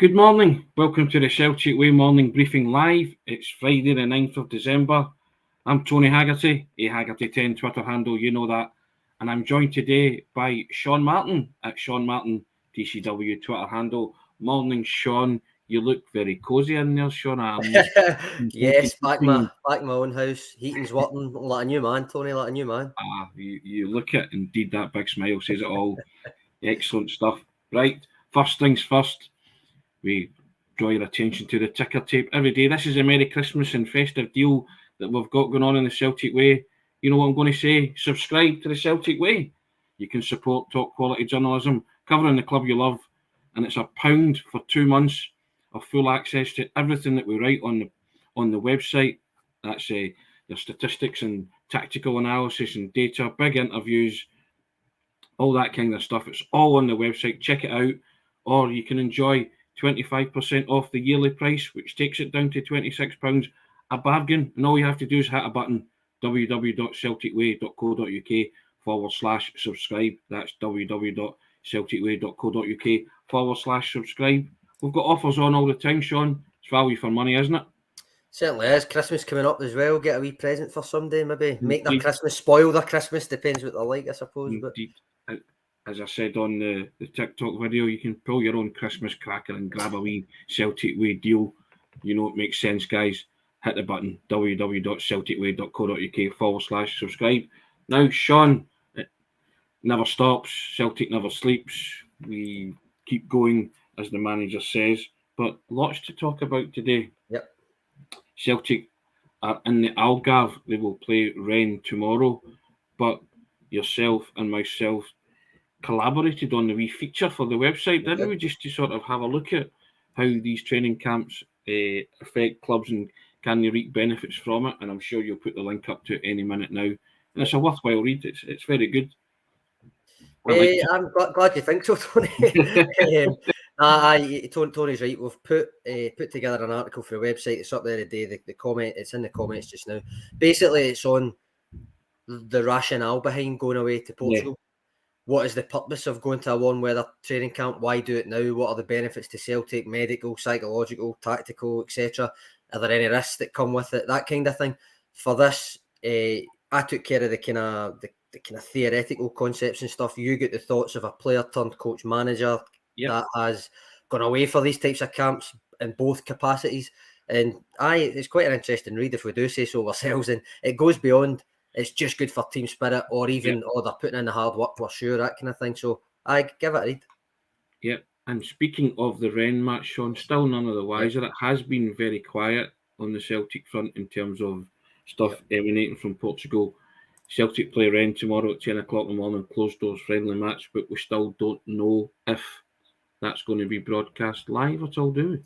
Good morning. Welcome to the Celtic Way Morning Briefing Live. It's Friday the 9th of December. I'm Tony Haggerty, Haggerty10 Twitter handle, you know that. And I'm joined today by Sean Martin at Sean Martin TCW Twitter handle. Morning, Sean. You look very cosy in there, Sean. Yes, back my own house. Heating's working. Like a new man, Tony, like a new man. You look it. Indeed, that big smile says it all. Excellent stuff. Right, first things first. We draw your attention to the ticker tape every day. This is a Merry Christmas and festive deal that we've got going on in the Celtic Way. You know what I'm going to say? Subscribe to the Celtic Way. You can support top quality journalism, covering the club you love, and it's £1 for 2 months of full access to everything that we write on the website. That's your statistics and tactical analysis and data, big interviews, all that kind of stuff. It's all on the website. Check it out, or you can enjoy 25% off the yearly price, which takes it down to £26, a bargain. And all you have to do is hit a button, www.celticway.co.uk/subscribe. That's www.celticway.co.uk/subscribe. We've got offers on all the time, Sean. It's value for money, isn't it? Certainly is. Christmas coming up as well. Get a wee present for somebody, maybe. Make their Christmas, spoil their Christmas, depends what they like, I suppose. Indeed. But as I said on the TikTok video, you can pull your own Christmas cracker and grab a wee Celtic Way deal. You know it makes sense, guys. Hit the button, www.celticway.co.uk/subscribe. Now, Sean, it never stops. Celtic never sleeps. We keep going, as the manager says. But lots to talk about today. Yep. Celtic are in the Algarve. They will play Rennes tomorrow. But yourself and myself collaborated on the wee feature for the website, didn't we? Just to sort of have a look at how these training camps affect clubs and can they reap benefits from it. And I'm sure you'll put the link up to it any minute now. And it's a worthwhile read. It's very good. I'm glad you think so, Tony. Tony's right. We've put together an article for the website. It's up there today. The comment, it's in the comments just now. Basically, it's on the rationale behind going away to Portugal. Yeah. What is the purpose of going to a warm weather training camp? Why do it now? What are the benefits to Celtic, medical, psychological, tactical, etc.? Are there any risks that come with it? That kind of thing. For this, I took care of the kind of theoretical concepts and stuff. You get the thoughts of a player turned coach manager that has gone away for these types of camps in both capacities. And it's quite an interesting read if we do say so ourselves. And it goes beyond it's just good for team spirit, or even they're putting in the hard work for sure, that kind of thing. So I give it a read. Yeah, and speaking of the Rennes match, Sean, still none of the wiser. It has been very quiet on the Celtic front in terms of stuff emanating from Portugal. Celtic play Rennes tomorrow at 10 o'clock in the morning, closed doors friendly match, but we still don't know if that's going to be broadcast live at all, do we?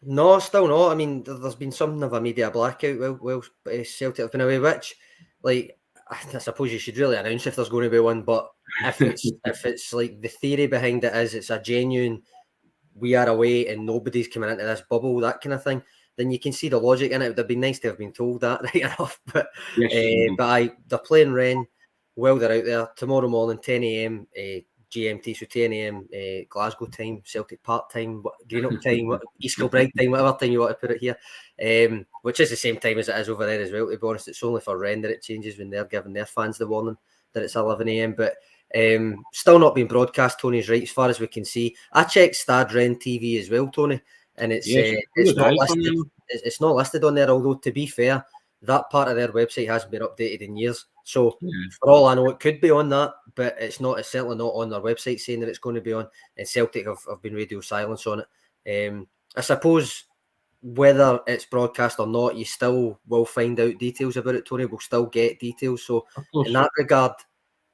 No, still not. I mean, there's been something of a media blackout while Celtic have been away, which, like, I suppose you should really announce if there's going to be one, but if it's like the theory behind it is it's a genuine we are away and nobody's coming into this bubble, that kind of thing, then you can see the logic in it. It would have been nice to have been told that right enough. But they're playing Rennes while they're out there tomorrow morning, 10 a.m. GMT, so 10 a.m. Glasgow time, Celtic Park time, Greenock time, East Kilbride time, whatever time you want to put it here, which is the same time as it is over there as well, to be honest. It's only for Rennes that it changes when they're giving their fans the warning that it's 11 a.m. But still not being broadcast, Tony's right, as far as we can see. I checked Stade Rennes TV as well, Tony, and it's not listed. It's not listed on there, although to be fair, that part of their website hasn't been updated in years. So for all I know, it could be on that, but it's not. It's certainly not on their website saying that it's going to be on. And Celtic have been radio silence on it. I suppose whether it's broadcast or not, you still will find out details about it, Tony. We'll still get details. So in that regard,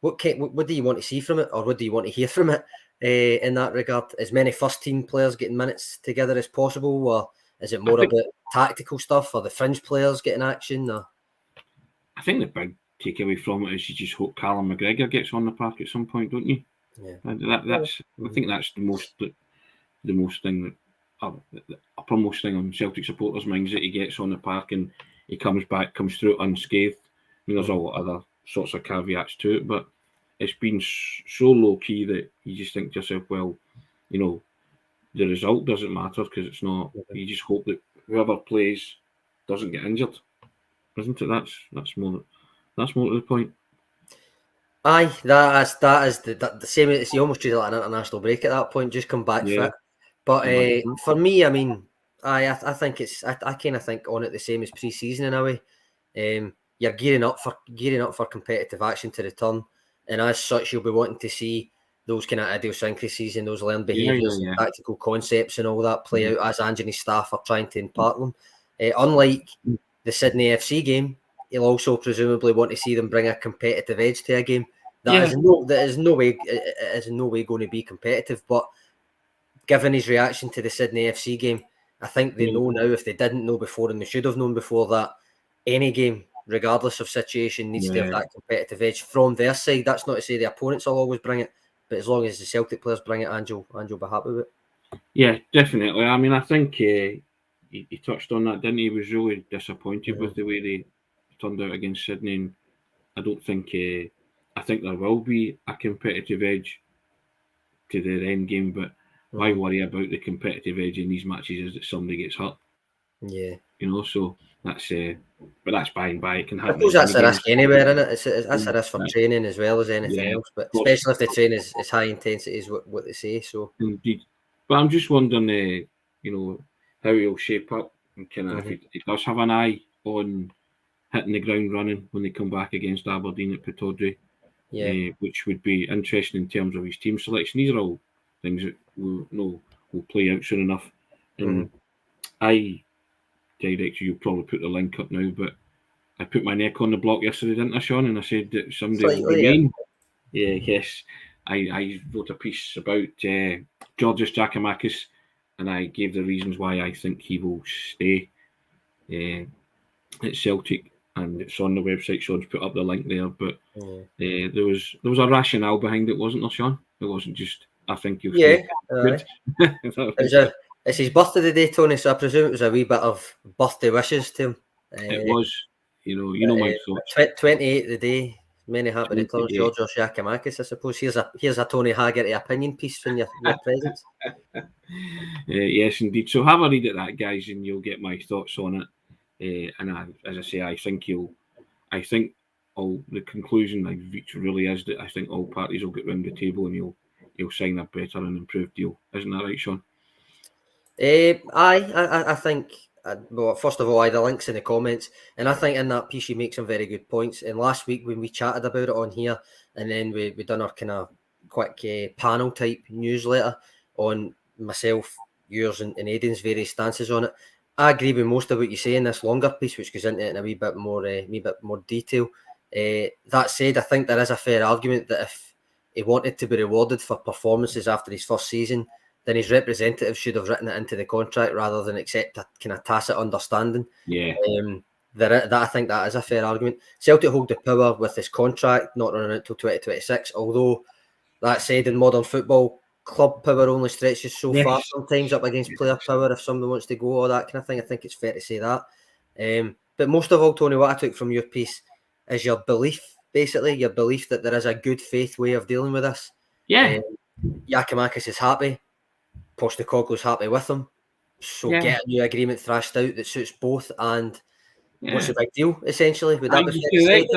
what do you want to see from it, or what do you want to hear from it? In that regard, as many first team players getting minutes together as possible, or is it more about tactical stuff, or the fringe players getting action? Or? I think the big takeaway from it is you just hope Callum McGregor gets on the park at some point, don't you? Yeah. I think that's the most thing that the uppermost thing on Celtic supporters' minds, that he gets on the park and he comes through unscathed. I mean, there's a lot of other sorts of caveats to it, but it's been so low key that you just think to yourself, well, you know, the result doesn't matter because it's not. You just hope that whoever plays doesn't get injured, isn't it? That's more to the point. Aye, that is the same. It's you almost treat it like an international break at that point. Just come back fit. But for me, I mean, I think I kind of think on it the same as pre-season in a way. You're gearing up for competitive action to return, and as such, you'll be wanting to see those kind of idiosyncrasies and those learned behaviours, and tactical concepts, and all that play out as Ange and his staff are trying to impart them. Unlike the Sydney FC game, he'll also presumably want to see them bring a competitive edge to a game. That is no way going to be competitive. But given his reaction to the Sydney FC game, I think they know now, if they didn't know before, and they should have known before, that any game, regardless of situation, needs to have that competitive edge from their side. That's not to say the opponents will always bring it, but as long as the Celtic players bring it, Ange will be happy with it. Yeah, definitely. I mean, I think he touched on that, didn't he? He was really disappointed with the way they turned out against Sydney, and I don't think I think there will be a competitive edge to their end game, but why worry about the competitive edge in these matches is that somebody gets hurt. Yeah. So that's but that's by and by. It can happen. I suppose that's a risk anywhere, isn't it? That's a risk for training as well as anything else, but especially if the training is high intensity, is what they say. So indeed, but I'm just wondering, how he'll shape up, and kind of if he does have an eye on hitting the ground running when they come back against Aberdeen at Pittodrie, which would be interesting in terms of his team selection. These are all things that will play out soon enough. And you'll probably put the link up now, but I put my neck on the block yesterday, didn't I, Sean? And I said that somebody will remain. Yes. I wrote a piece about Georgios Giakoumakis, and I gave the reasons why I think he will stay at Celtic, and it's on the website. Sean's put up the link there, but there was a rationale behind it, wasn't there, Sean? It wasn't just I think he'll stay. It's his birthday today, Tony, so I presume it was a wee bit of birthday wishes to him. It was, my thoughts. 28 the day. Many happy returns, Georgios Giakoumakis, I suppose. Here's a Tony Haggerty opinion piece in your presence. Yes, indeed. So have a read at that, guys, and you'll get my thoughts on it. And as I say, I think the conclusion I've reached really is that I think all parties will get round the table and he'll sign a better and improved deal. Isn't that right, Sean? I think. Well, first of all, the link's in the comments, and I think in that piece you make some very good points. And last week when we chatted about it on here, and then we done our kind of quick panel type newsletter on myself, yours, and Aidan's various stances on it. I agree with most of what you say in this longer piece, which goes into it in a wee bit more detail. That said, I think there is a fair argument that if he wanted to be rewarded for performances after his first season, then his representative should have written it into the contract rather than accept a kind of tacit understanding. Yeah. I think that is a fair argument. Celtic hold the power with this contract not running out till 2026, although that said, in modern football, club power only stretches so far sometimes up against player power if somebody wants to go, all that kind of thing. I think it's fair to say that. But most of all, Tony, what I took from your piece is your belief that there is a good faith way of dealing with this. Yeah. Giakoumakis is happy. Postecoglou's happy with him. So get a new agreement thrashed out that suits both, and what's the big deal, essentially? Would that be correct?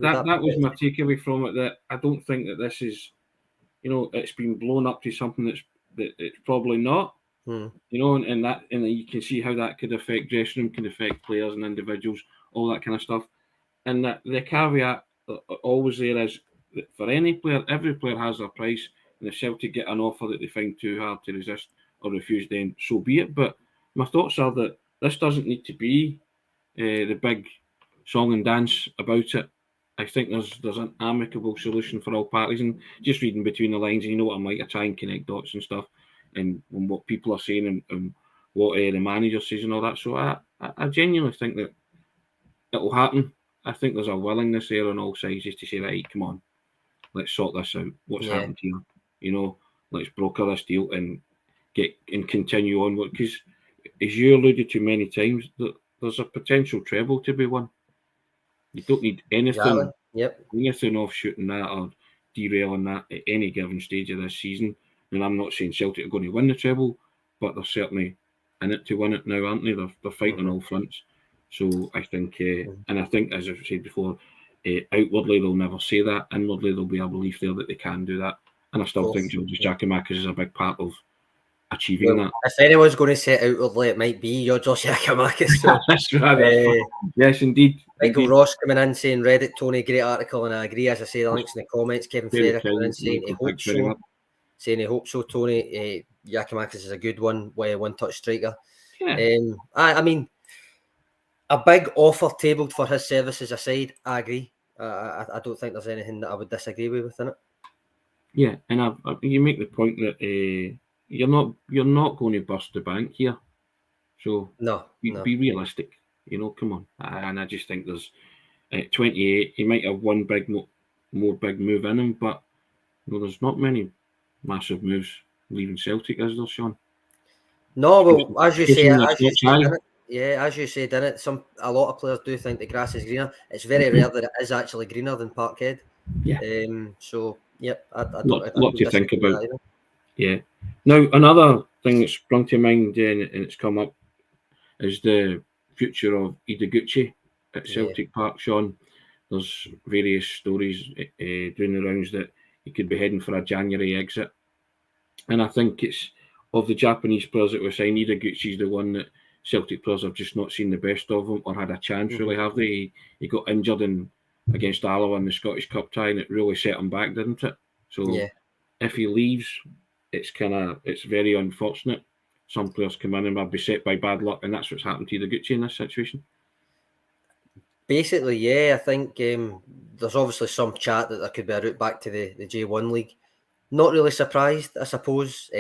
That was my takeaway from it, that I don't think that this is, it's been blown up to something that it's probably not. And you can see how that could affect dressing room, can affect players and individuals, all that kind of stuff. And that the caveat always there is that for any player, every player has their price. And if Celtic get an offer that they find too hard to resist or refuse, then so be it. But my thoughts are that this doesn't need to be the big song and dance about it. I think there's an amicable solution for all parties. And just reading between the lines, you know what I'm like, I try and connect dots and stuff, and what people are saying and what the manager says and all that. So I genuinely think that it will happen. I think there's a willingness there on all sides just to say, right, come on, let's sort this out. What's happened here? Let's broker this deal and continue on. Because as you alluded to many times, there's a potential treble to be won. You don't need anything, anything offshooting that or derailing that at any given stage of this season. And I'm not saying Celtic are going to win the treble, but they're certainly in it to win it now, aren't they? They're fighting on all fronts. So I think, and I think, as I've said before, outwardly they'll never say that. Inwardly there'll be a belief there that they can do that. And I still think Giakoumakis is a big part of achieving that. If anyone's going to say it outwardly, it might be your Giakoumakis. So, that's right. Yes, indeed. Michael Ross coming in saying Reddit, Tony, great article, and I agree. As I say, the links in the comments. Kevin Ferrer coming in saying he hopes so. Saying he hopes so, Tony. Giakoumakis is a good one-touch striker. Yeah. I mean, a big offer tabled for his services aside, I agree. I don't think there's anything that I would disagree with within it. Yeah, and you make the point that you're not going to bust the bank here, so be realistic. Come on. And I just think there's 28. He might have one more big move in him, but there's not many massive moves leaving Celtic, is there, Sean? No, well, as you say, as you said, in it, a lot of players do think the grass is greener. It's very rare that it is actually greener than Parkhead. Yeah. So, yep, I lot to think about. Yeah. Now, another thing that sprung to mind and it's come up is the future of Ideguchi at Celtic Park, Sean. There's various stories doing the rounds that he could be heading for a January exit. And I think it's of the Japanese players that were signed, Ideguchi's the one that Celtic players have just not seen the best of him or had a chance, really, have they? He got injured against Alloa in the Scottish Cup tie, and it really set him back, didn't it? So if he leaves, it's very unfortunate. Some players come in and are beset by bad luck, and that's what's happened to Ideguchi in this situation. Basically, I think there's obviously some chat that there could be a route back to the J1 league. Not really surprised, I suppose.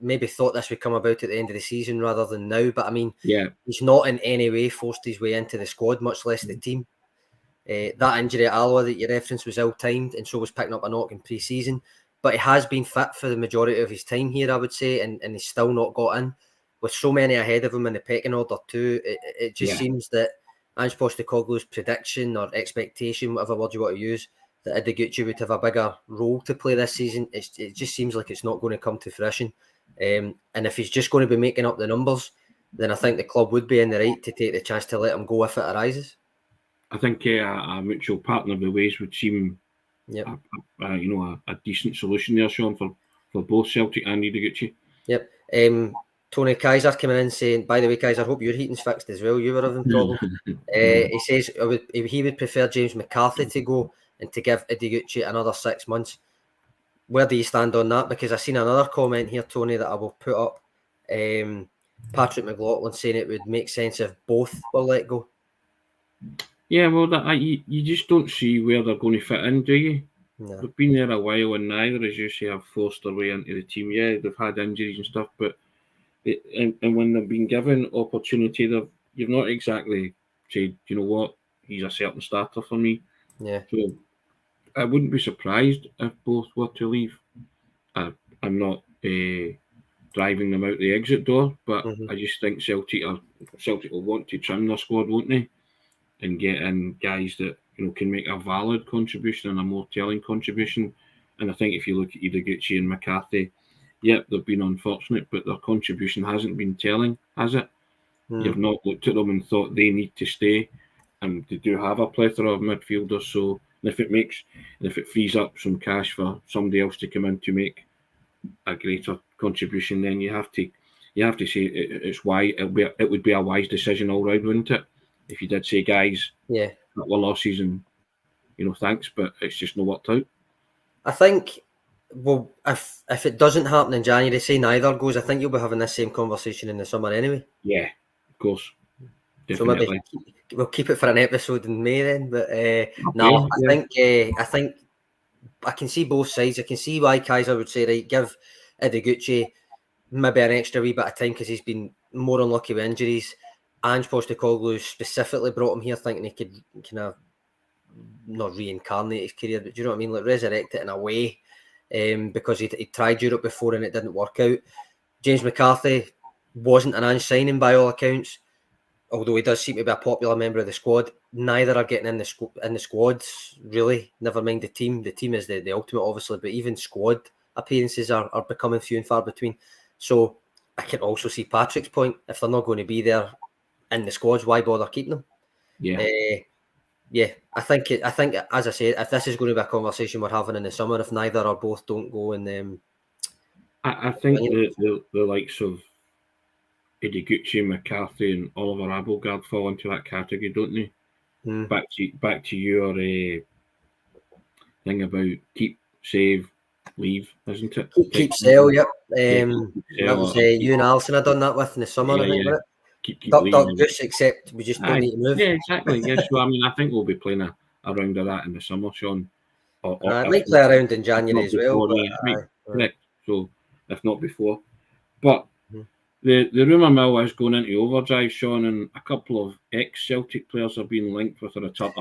Maybe thought this would come about at the end of the season rather than now, but I mean, he's not in any way forced his way into the squad, much less the team. That injury at Alloa that you referenced was ill-timed, and so was picking up a knock in pre-season. But he has been fit for the majority of his time here, I would say, and he's still not got in. With so many ahead of him in the pecking order too, it just seems that Ange Postecoglou's prediction or expectation, whatever word you want to use, that Ideguchi would have a bigger role to play this season, it just seems like it's not going to come to fruition. And if he's just going to be making up the numbers, then I think the club would be in the right to take the chance to let him go if it arises. I think a mutual partner of the ways would seem a decent solution there, Sean, for both Celtic and Ideguchi. Yep. Tony Kaiser coming in saying, by the way, Kaiser, I hope your heating's fixed as well. You were having problems. He says he would prefer James McCarthy to go and to give Ideguchi another 6 months. Where do you stand on that? Because I've seen another comment here, Tony, that I will put up. Patrick McLaughlin saying it would make sense if both were let go. Yeah, well, you just don't see where they're going to fit in, do you? No. They've been there a while, and neither, as you say, have forced their way into the team. Yeah, they've had injuries and stuff, but and when they've been given opportunity, you've not exactly said, you know what, he's a certain starter for me. Yeah. So I wouldn't be surprised if both were to leave. I'm not driving them out the exit door, but I just think Celtic will want to trim their squad, won't they? And get in guys that can make a valid contribution and a more telling contribution. And I think if you look at Ideguchi and McCarthy, they've been unfortunate, but their contribution hasn't been telling, has it? You've not looked at them and thought they need to stay, and they do have a plethora of midfielders. So if it frees up some cash for somebody else to come in to make a greater contribution, then you have to say it's why it would be a wise decision all round, wouldn't it? If you did say, guys, that were losses and, thanks, but it's just not worked out. I think, well, if it doesn't happen in January, say neither goes, I think you'll be having this same conversation in the summer anyway. Yeah, of course. Definitely. So maybe we'll keep it for an episode in May then. But I think I can see both sides. I can see why Kaiser would say, right, give Ideguchi maybe an extra wee bit of time because he's been more unlucky with injuries. Ange Postecoglou specifically brought him here thinking he could kind of not reincarnate his career, but do you know what I mean? Like resurrect it in a way, because he tried Europe before and it didn't work out. James McCarthy wasn't an Ange signing by all accounts, although he does seem to be a popular member of the squad. Neither are getting in the squads, really. Never mind the team. The team is the ultimate, obviously, but even squad appearances are becoming few and far between. So I can also see Patrick's point. If they're not going to be there in the squads, why bother keeping them? Yeah. Yeah, I think as I say, if this is going to be a conversation we're having in the summer, if neither or both don't go, and I think the likes of Ideguchi, McCarthy, and Oliver Abelgard fall into that category, don't they? Back to your thing about keep, save, leave, isn't it? keep sell. Yep. That was you and Alison had done that with in the summer. I think, wasn't it? Keep Duck, leaving. goose, except we just don't need to move. Yeah, exactly. Yes, so I mean, I think we'll be playing a round of that in the summer, Sean. I might play around in January as well. Correct. So, if not before, but the rumour mill is going into overdrive, Sean, and a couple of ex-Celtic players are being linked with a return.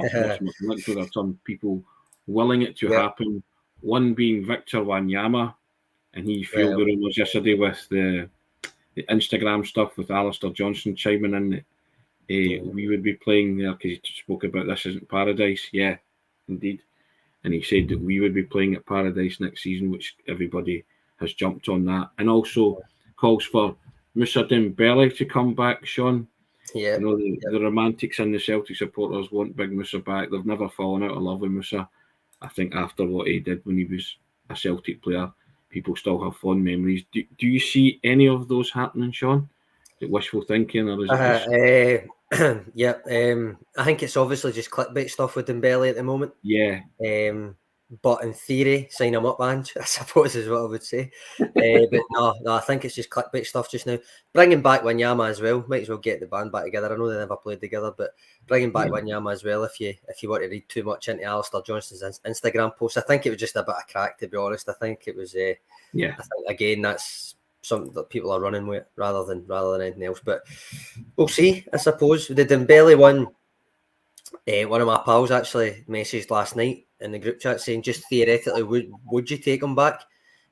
Linked with a return. People willing it to happen. One being Victor Wanyama, and he fueled the rumours yesterday with the Instagram stuff with Alistair Johnson chiming in that we would be playing there because he spoke about this isn't Paradise. Yeah, indeed. And he said that we would be playing at Paradise next season, which everybody has jumped on that. And also calls for Moussa Dembele to come back, Sean. Yeah. You know, the romantics and the Celtic supporters want big Moussa back. They've never fallen out of love with Moussa. I think after what he did when he was a Celtic player, people still have fond memories. Do you see any of those happening, Sean? Is it wishful thinking, or is it just... Yeah, I think it's obviously just clickbait stuff with Dembele at the moment. Yeah. But in theory, sign him up, Ange, I suppose is what I would say. But no, I think it's just clickbait stuff just now. Bringing back Wanyama as well. Might as well get the band back together. I know they never played together, but bringing back Wanyama as well. If you want to read too much into Alistair Johnston's Instagram post, I think it was just a bit of crack, to be honest. I think it was. I think again that's something that people are running with rather than anything else. But we'll see. I suppose the Dembele one. One of my pals actually messaged last night in the group chat saying, just theoretically, would you take him back?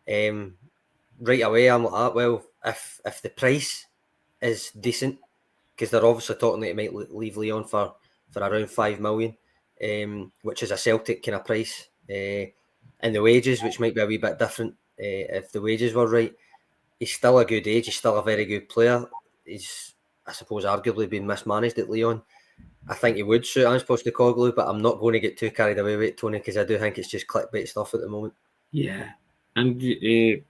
Right away, I'm like, well, if the price is decent, because they're obviously talking that it might leave Lyon for around 5 million, which is a Celtic kind of price, and the wages, which might be a wee bit different. If the wages were right, he's still a good age. He's still a very good player. He's, I suppose, arguably been mismanaged at Lyon. I think he would suit Ange Postecoglou, but I'm not going to get too carried away with it, Tony, because I do think it's just clickbait stuff at the moment. Yeah, and and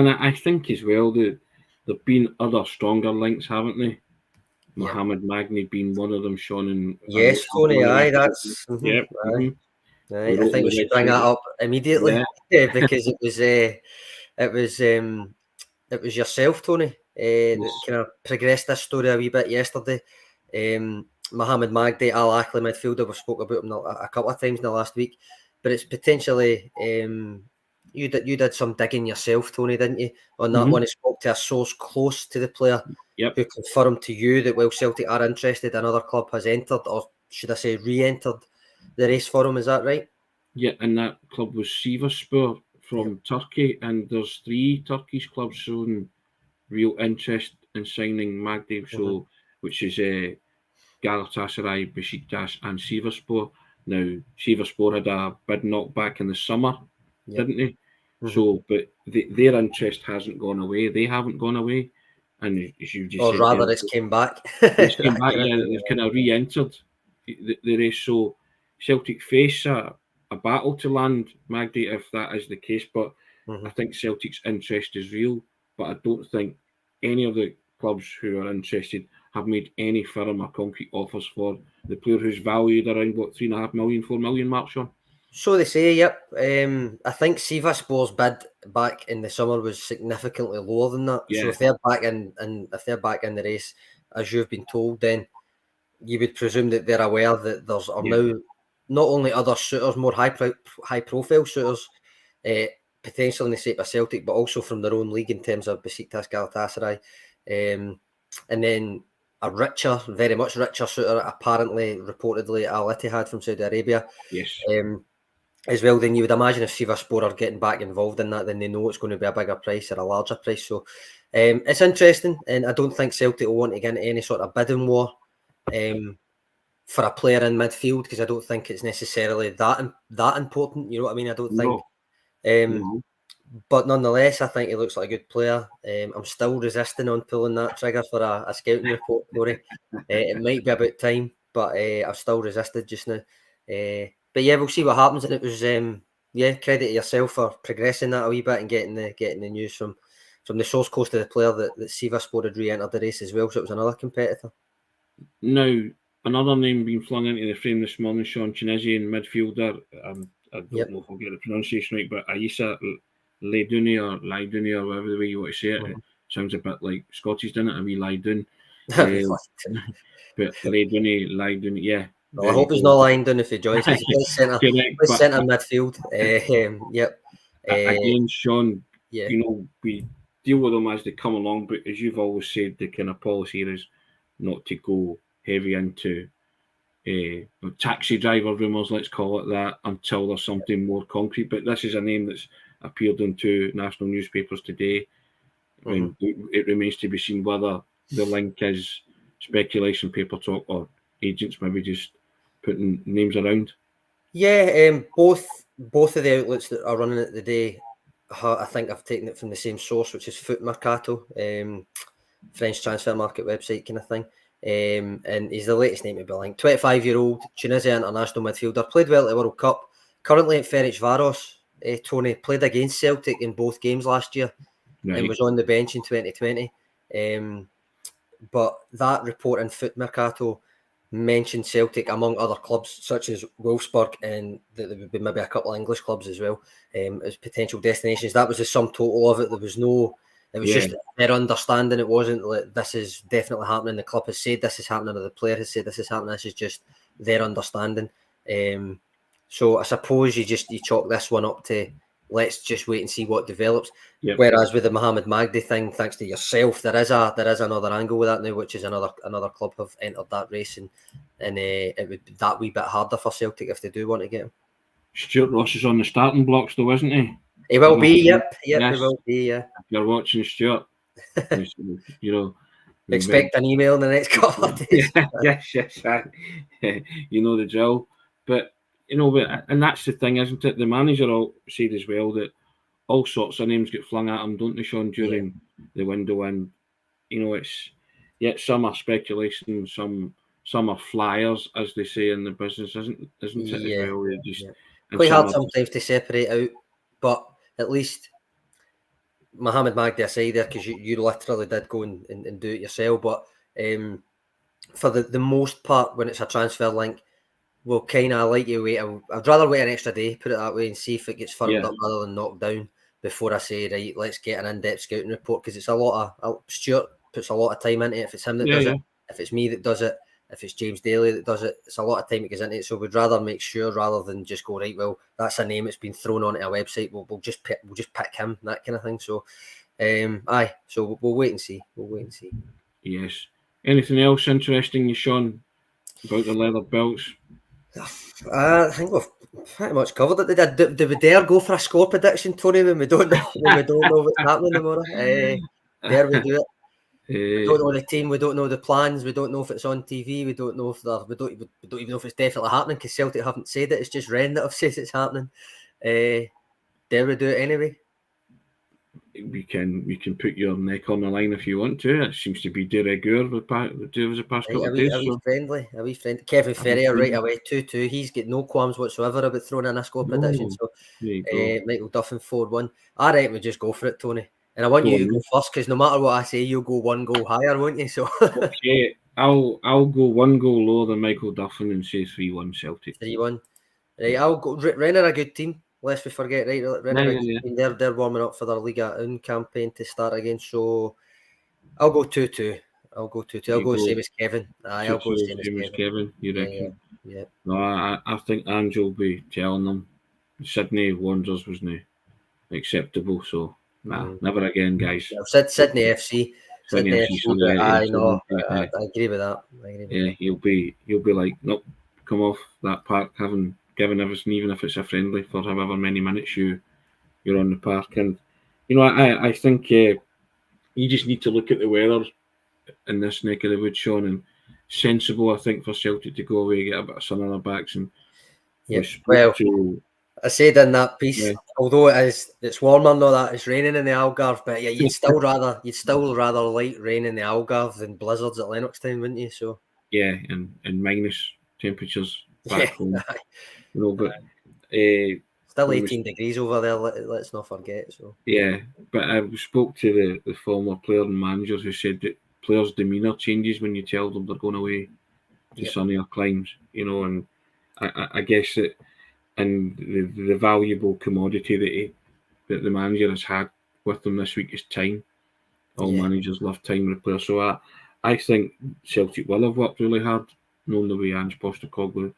I think as well there've been other stronger links, haven't they? Mohamed Magdy being one of them, Sean. And yes, Tony, aye, that's I think we should bring that up immediately because it was yourself, Tony, that kind of progressed this story a wee bit yesterday. Mohamed Magdy, Al Ackley midfielder, we've spoke about him a couple of times in the last week, but it's potentially you did some digging yourself, Tony, didn't you, on that one? You spoke to a source close to the player who confirmed to you that while Celtic are interested, another club has entered, or should I say re-entered the race for him. Is that right? Yeah, and that club was Sivasspor from Turkey, and there's 3 Turkish clubs showing real interest in signing Magdy, so which is Galatasaray, Besiktas, and Sivasspor. Now, Sivasspor had a bid knocked back in the summer, didn't they? So, but their interest hasn't gone away. They haven't gone away, and as you just said, rather, it's came back. It's came back. They've kind of re-entered the race. So, Celtic face a battle to land Magdy if that is the case. But I think Celtic's interest is real. But I don't think any of the clubs who are interested have made any firm or concrete offers for the player who's valued around, 3.5 million, 4 million mark, Sean? So they say, yep. I think Sivasspor's bid back in the summer was significantly lower than that. Yeah. So if they're back in the race, as you've been told, then you would presume that they're aware that there's now not only other suitors, more high profile suitors, potentially in the shape of Celtic, but also from their own league in terms of Besiktas, Galatasaray, and then a very much richer suitor, apparently, reportedly, Al Ittihad from Saudi Arabia. Yes. As well, then you would imagine if Sivasspor are getting back involved in that, then they know it's going to be a bigger price or a larger price. So it's interesting, and I don't think Celtic will want to get into any sort of bidding war for a player in midfield, because I don't think it's necessarily that important. You know what I mean? I don't think. But nonetheless, I think he looks like a good player. I'm still resisting on pulling that trigger for a scouting report, Corey. It might be about time, but I've still resisted just now. But yeah, we'll see what happens. And it was credit to yourself for progressing that a wee bit and getting the news from the source close to the player that Sivaspor had re-entered the race as well. So it was another competitor. Now, another name being flung into the frame this morning, Sean Chinesian, midfielder. I don't know if I'll get the pronunciation right, but Aissa Laidouni or whatever the way you want to say it. It sounds a bit like Scottish, doesn't it? A wee Laidoun. But Laidouni, yeah. Well, I hope he's not lying down if he joins. He's centre midfield. Yep. Again, Sean, yeah. We deal with them as they come along, but as you've always said, the kind of policy is not to go heavy into taxi driver rumours, let's call it that, until there's something more concrete. But this is a name that's appeared in 2 national newspapers today. I mean, it remains to be seen whether the link is speculation, paper talk, or agents maybe just putting names around. Yeah, both of the outlets that are running it today, I think I've taken it from the same source, which is Foot Mercato, French transfer market website kind of thing. And he's the latest name to be linked. 25-year-old Tunisia international midfielder, played well at the World Cup, currently at Ferencvaros. Tony played against Celtic in both games last year and was on the bench in 2020. But that report in Foot Mercato mentioned Celtic among other clubs such as Wolfsburg, and there would be maybe a couple of English clubs as well as potential destinations. That was the sum total of it. There was no, it was just their understanding. It wasn't like this is definitely happening. The club has said this is happening, or the player has said this is happening. This is just their understanding. So I suppose you chalk this one up to let's just wait and see what develops. Yep. Whereas with the Mohamed Magdy thing, thanks to yourself, there is another angle with that now, which is another club have entered that race, and it would be that wee bit harder for Celtic if they do want to get him. Stuart Ross is on the starting blocks though, isn't he? He will be, yep, yes. He will be, yeah. If you're watching Stuart, expect an email in the next couple of days. yes, you know the drill. But and that's the thing, isn't it? The manager all said as well that all sorts of names get flung at him, don't they, Sean, during the window, and it's some are speculation, some are flyers, as they say in the business, isn't it? As well, quite hard sometimes to separate out, but at least Mohamed Magdy aside there, because you literally did go and do it yourself, but for the most part, when it's a transfer link, well, kind of like you wait. I'd rather wait an extra day, put it that way, and see if it gets firmed up rather than knocked down before I say, right, let's get an in-depth scouting report, because it's a lot of Stuart puts a lot of time into it. If it's him that does it, if it's me that does it, if it's James Daly that does it, it's a lot of time that goes into it. So we'd rather make sure rather than just go, right, well, that's a name that's been thrown onto a website. We'll just pick him, that kind of thing. So, so we'll wait and see. Yes. Anything else interesting, Sean, about the leather belts? I think we've pretty much covered it. Do we dare go for a score prediction, Tony, when we don't know what's happening tomorrow? Dare we do it? We don't know the team. We don't know the plans. We don't know if it's on TV. We don't know if we don't even know if it's definitely happening, because Celtic haven't said it. It's just Rennes that have said it's happening. Dare we do it anyway? We can put your neck on the line if you want to. It seems to be de rigueur with the past couple of days. Are we friendly? Kevin Ferrier right away 2-2. He's got no qualms whatsoever about throwing in a score prediction. So Michael Duffin 4-1. I reckon we just go for it, Tony. And I want you to go first, because no matter what I say, you'll go one goal higher, won't you? So okay, I'll go one goal lower than Michael Duffin and say 3-1 Celtic. 3-1. Right, I'll go. Rennes are a good team. Lest we forget, right? They're warming up for their Liga 1 campaign to start again. So I'll go 2-2. I'll go the same as Kevin. I'll go the same as Kevin. You reckon? Yeah. No, I think Ange will be telling them Sydney Wanderers wasn't acceptable. So never again, guys. Yeah, Sydney FC. Sydney FC. I agree with that. He'll be like, nope, come off that park, having given everything, even if it's a friendly, for however many minutes you're on the park. And I think you just need to look at the weather in this neck of the woods, Sean, and sensible, I think, for Celtic to go away, get a bit of sun on their backs. And I said in that piece, Yeah. although it's warmer and all that, it's raining in the Algarve, but yeah, you'd still rather like rain in the Algarve than blizzards at Lennoxtown, wouldn't you? So Yeah, and minus temperatures back yeah, home. But still when 18 degrees over there. Let's not forget. So yeah, but I spoke to the former player and managers who said that players' demeanour changes when you tell them they're going away to sunnier climes, and I guess that, and the valuable commodity that the manager has had with them this week is time. All managers love time with players, so I think Celtic will have worked really hard, knowing the way Ange Postecoglou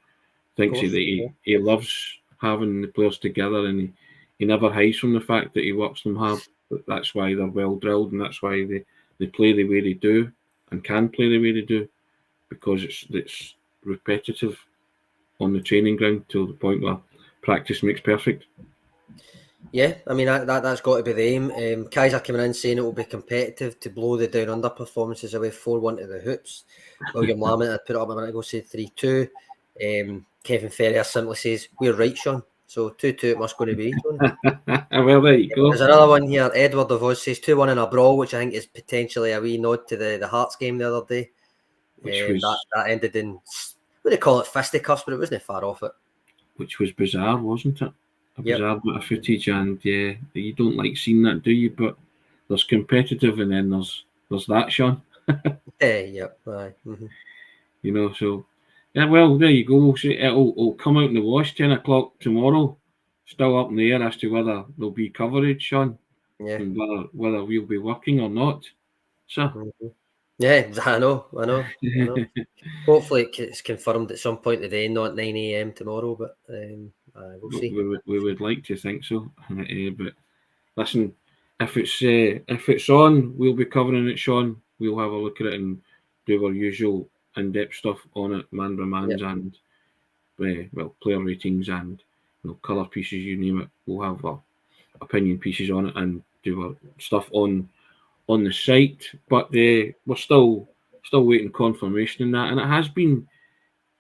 thinks that he loves having the players together, and he never hides from the fact that he works them hard. But that's why they're well drilled, and that's why they play the way they do and can play the way they do, because it's repetitive on the training ground to the point where practice makes perfect. Yeah, I mean that's got to be the aim. Kaiser coming in saying it will be competitive to blow the down under performances away 4-1 to the Hoops. William Lamont had put it up a minute ago, said 3-2. Kevin Ferrier simply says we're right, Sean. So 2-2 it must going to be. Well, there you go. There's another one here. Edward DeVos says 2-1 in a brawl, which I think is potentially a wee nod to the Hearts game the other day. Which was that ended in, what do they call it, fisticuffs, but it wasn't far off it. Which was bizarre, wasn't it? A bizarre bit of footage, and yeah, you don't like seeing that, do you? But there's competitive, and then there's that, Sean. Yeah, aye. Mm-hmm. So yeah, well, there you go. We'll see. It'll come out in the wash 10 o'clock tomorrow. Still up in the air as to whether there'll be coverage, Sean, and whether we'll be working or not. So mm-hmm. Yeah, I know. Hopefully it's confirmed at some point today, not 9 a.m. tomorrow, but we'll see. We would like to think so, but listen, if it's on, we'll be covering it, Sean. We'll have a look at it and do our usual in-depth stuff on it, man by mans, and player ratings and colour pieces, you name it. We'll have our opinion pieces on it and do our stuff on the site. But we're still waiting confirmation in that, and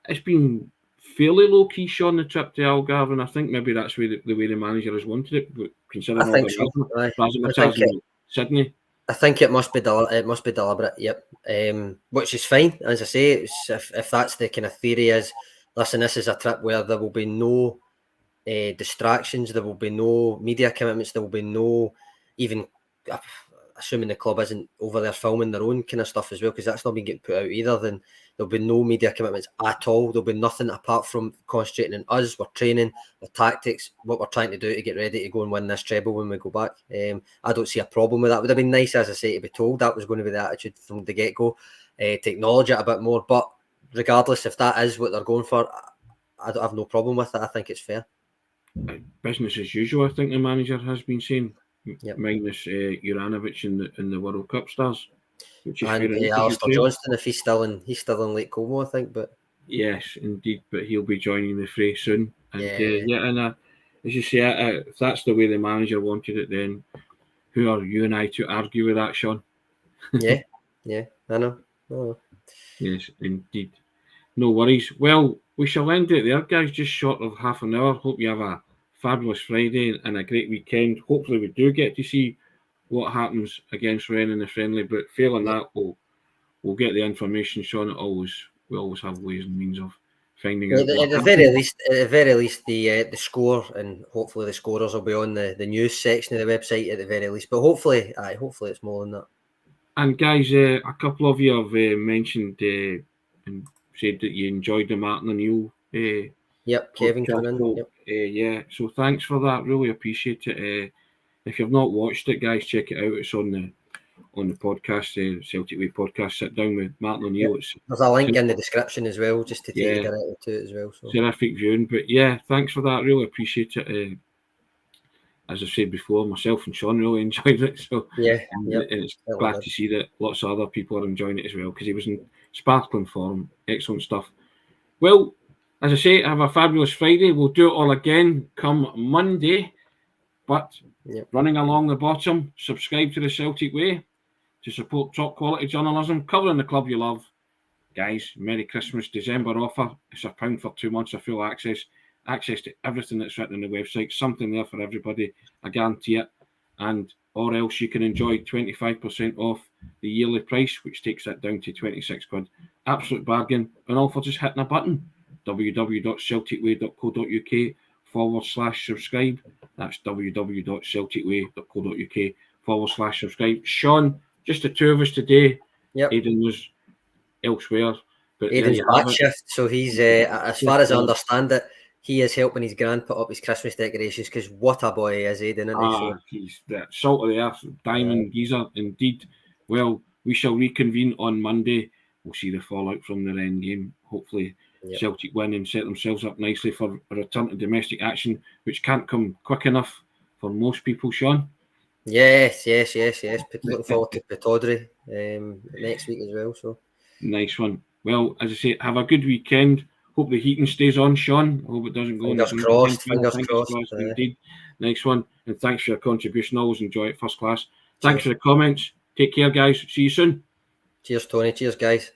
it's been fairly low key, Sean, the trip to Algarve, and I think maybe that's the way the manager has wanted it. But considering all the razzmatazz in Sydney, I think it must be deliberate. Yep, which is fine. As I say, if that's the kind of theory is, listen, this is a trip where there will be no distractions, there will be no media commitments, there will be no even. Assuming the club isn't over there filming their own kind of stuff as well, because that's not been getting put out either, then there'll be no media commitments at all. There'll be nothing apart from concentrating on us, we're training, the tactics, what we're trying to do to get ready to go and win this treble when we go back. I don't see a problem with that. It would have been nice, as I say, to be told that was going to be the attitude from the get-go, to acknowledge it a bit more. But regardless, if that is what they're going for, I don't have no problem with it. I think it's fair. Business as usual, I think the manager has been saying. Minus Juranovic in the World Cup stars, which is and Alistair Johnston, if he's still in Lake Como, I think. But yes, indeed, but he'll be joining the fray soon. And and as you say, if that's the way the manager wanted it, then who are you and I to argue with that, Sean? yeah, I know. Yes, indeed. No worries. Well, we shall end it there, guys. Just short of half an hour. Hope you have a fabulous Friday and a great weekend. Hopefully we do get to see what happens against Rennes in the friendly, but failing that, we'll get the information, Sean. We always have ways and means of finding out. At the very least, the score, and hopefully the scorers will be on the news section of the website at the very least. But hopefully it's more than that. And guys, a couple of you have mentioned and said that you enjoyed the Martin O'Neill. Kevin came in. Yeah, so thanks for that. Really appreciate it. If you've not watched it, guys, check it out. It's on the podcast, Celtic Way podcast. Sit down with Martin O'Neill. There's a link in the description as well, just to take you directly to it as well. So. Terrific viewing, but yeah, thanks for that. Really appreciate it. As I said before, myself and Sean really enjoyed it. So and it's glad to see that lots of other people are enjoying it as well, because he was in sparkling form. Excellent stuff. Well, as I say, have a fabulous Friday. We'll do it all again come Monday. But running along the bottom, subscribe to the Celtic Way to support top quality journalism, covering the club you love. Guys, Merry Christmas, December offer. It's £1 for 2 months of full access. access to everything that's written on the website, something there for everybody, I guarantee it. And or else you can enjoy 25% off the yearly price, which takes that down to 26 quid. Absolute bargain, and all for just hitting a button. www.celticway.co.uk/subscribe. That's www.celticway.co.uk/subscribe. Sean, just the two of us today. Yep. Aidan was elsewhere. But Aidan's back shift, so he's, as far as I understand it, he is helping his gran put up his Christmas decorations, because what a boy he is, Aidan, isn't he? So, he's the salt of the earth, diamond geezer, indeed. Well, we shall reconvene on Monday. We'll see the fallout from the Rennes game. Hopefully, Celtic win and set themselves up nicely for a return to domestic action, which can't come quick enough for most people, Sean. Yes. Looking forward to Pataudry next week as well. So nice one. Well, as I say, have a good weekend. Hope the heating stays on, Sean. I hope it doesn't go. Fingers crossed. Indeed. Nice one. And thanks for your contribution. Always enjoy it. First class. Thanks for the comments. Take care, guys. See you soon. Cheers, Tony. Cheers, guys.